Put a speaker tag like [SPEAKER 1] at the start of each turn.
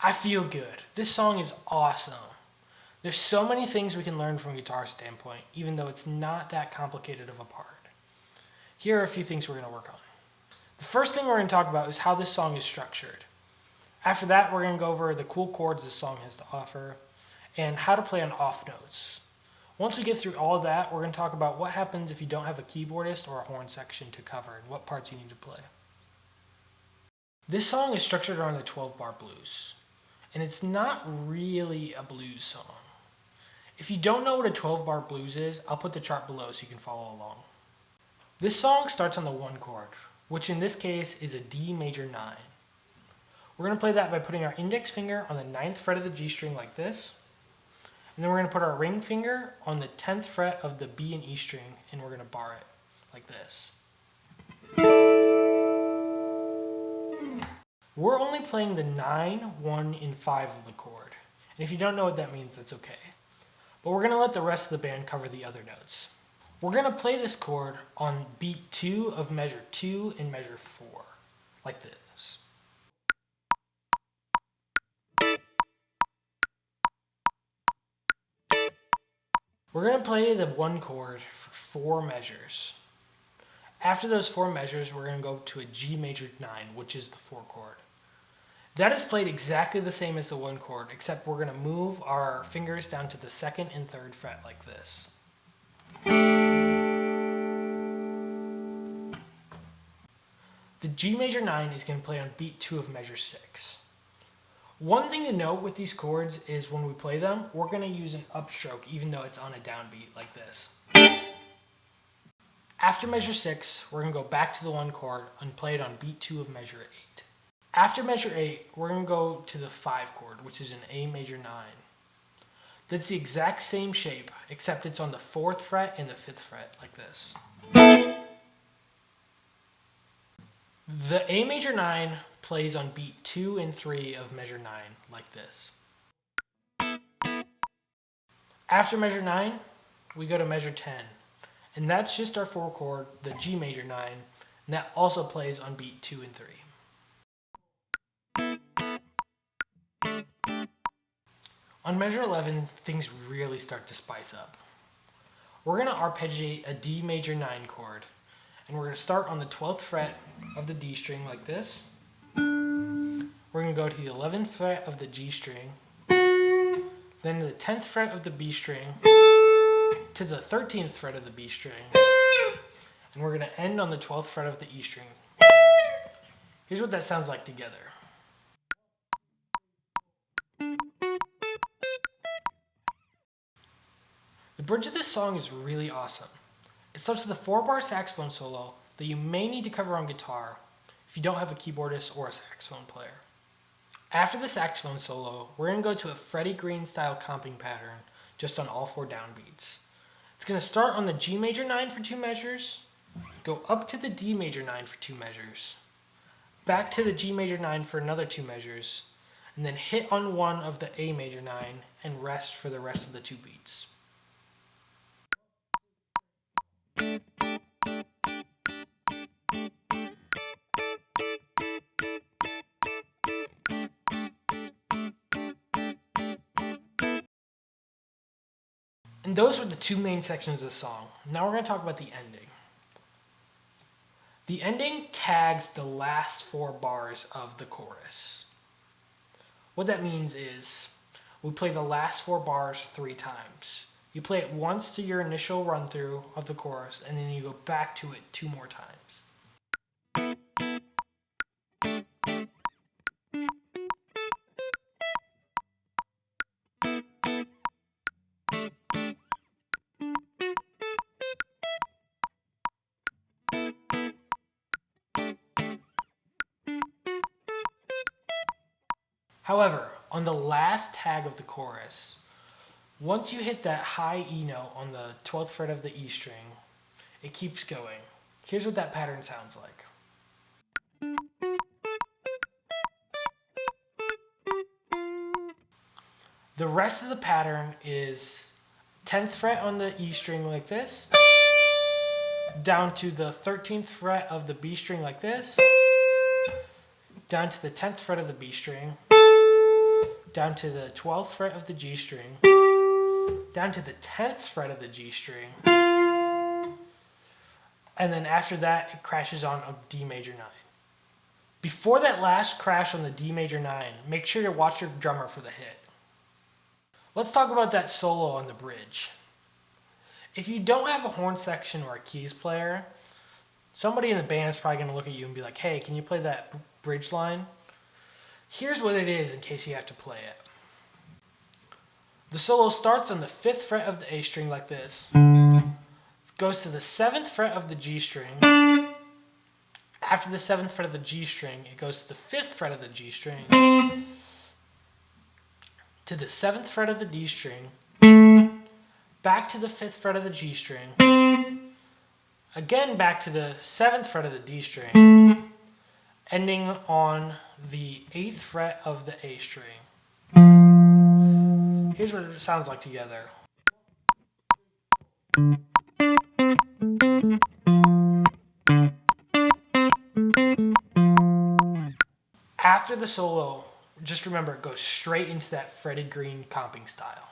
[SPEAKER 1] I feel good. This song is awesome. There's so many things we can learn from a guitar standpoint, even though it's not that complicated of a part. Here are a few things we're going to work on. The first thing we're going to talk about is how this song is structured. After that, we're going to go over the cool chords this song has to offer and how to play on off notes. Once we get through all of that, we're going to talk about what happens if you don't have a keyboardist or a horn section to cover and what parts you need to play. This song is structured around the 12-bar blues, and it's not really a blues song. If you don't know what a 12-bar blues is, I'll put the chart below so you can follow along. This song starts on the 1 chord, which in this case is a D major 9. We're going to play that by putting our index finger on the 9th fret of the G string like this, and then we're going to put our ring finger on the 10th fret of the B and E string, and we're going to bar it like this. We're only playing the 9, 1, and 5 of the chord, and if you don't know what that means, that's okay. But we're going to let the rest of the band cover the other notes. We're going to play this chord on beat 2 of measure 2 and measure 4, like this. We're going to play the 1 chord for 4 measures. After those 4 measures, we're going to go to a G major 9, which is the 4 chord. That is played exactly the same as the 1 chord, except we're going to move our fingers down to the 2nd and 3rd fret like this. The G major 9 is going to play on beat 2 of measure 6. One thing to note with these chords is when we play them, we're going to use an upstroke even though it's on a downbeat like this. After measure 6, we're going to go back to the 1 chord and play it on beat 2 of measure 8. After measure 8, we're going to go to the 5 chord, which is an A major 9. That's the exact same shape, except it's on the 4th fret and the 5th fret like this. The A major 9 plays on beat 2 and 3 of measure 9, like this. After measure 9, we go to measure 10, and that's just our 4 chord, the G major 9, and that also plays on beat 2 and 3. On measure 11, things really start to spice up. We're going to arpeggiate a D major 9 chord, and we're going to start on the 12th fret of the D string like this. We're going to go to the 11th fret of the G string, then to the 10th fret of the B string, to the 13th fret of the B string, and we're going to end on the 12th fret of the E string. Here's what that sounds like together. The bridge of this song is really awesome. It starts with a 4-bar saxophone solo that you may need to cover on guitar if you don't have a keyboardist or a saxophone player. After the saxophone solo, we're going to go to a Freddie Green style comping pattern just on all 4 downbeats. It's going to start on the G major 9 for 2 measures, go up to the D major 9 for 2 measures, back to the G major 9 for another 2 measures, and then hit on 1 of the A major 9 and rest for the rest of the 2 beats. And those were the 2 main sections of the song. Now we're going to talk about the ending. The ending tags the last 4 bars of the chorus. What that means is we play the last 4 bars 3 times. You play it once to your initial run through of the chorus, and then you go back to it 2 more times. However, on the last tag of the chorus, once you hit that high E note on the 12th fret of the E string, it keeps going. Here's what that pattern sounds like. The rest of the pattern is 10th fret on the E string like this, down to the 13th fret of the B string like this, down to the 10th fret of the B string, down to the 12th fret of the G string, down to the 10th fret of the G string, and then after that it crashes on a D major 9. Before that last crash on the D major 9, make sure to watch your drummer for the hit. Let's talk about that solo on the bridge. If you don't have a horn section or a keys player, somebody in the band is probably going to look at you and be like, hey, can you play that bridge line? Here's what it is in case you have to play it. The solo starts on the 5th fret of the A string like this, goes to the 7th fret of the G string. After the 7th fret of the G string, it goes to the 5th fret of the G string, to the 7th fret of the D string, back to the 5th fret of the G string, again back to the 7th fret of the D string, ending on the 8th fret of the A string. Here's what it sounds like together. After the solo, just remember it goes straight into that fretted green comping style.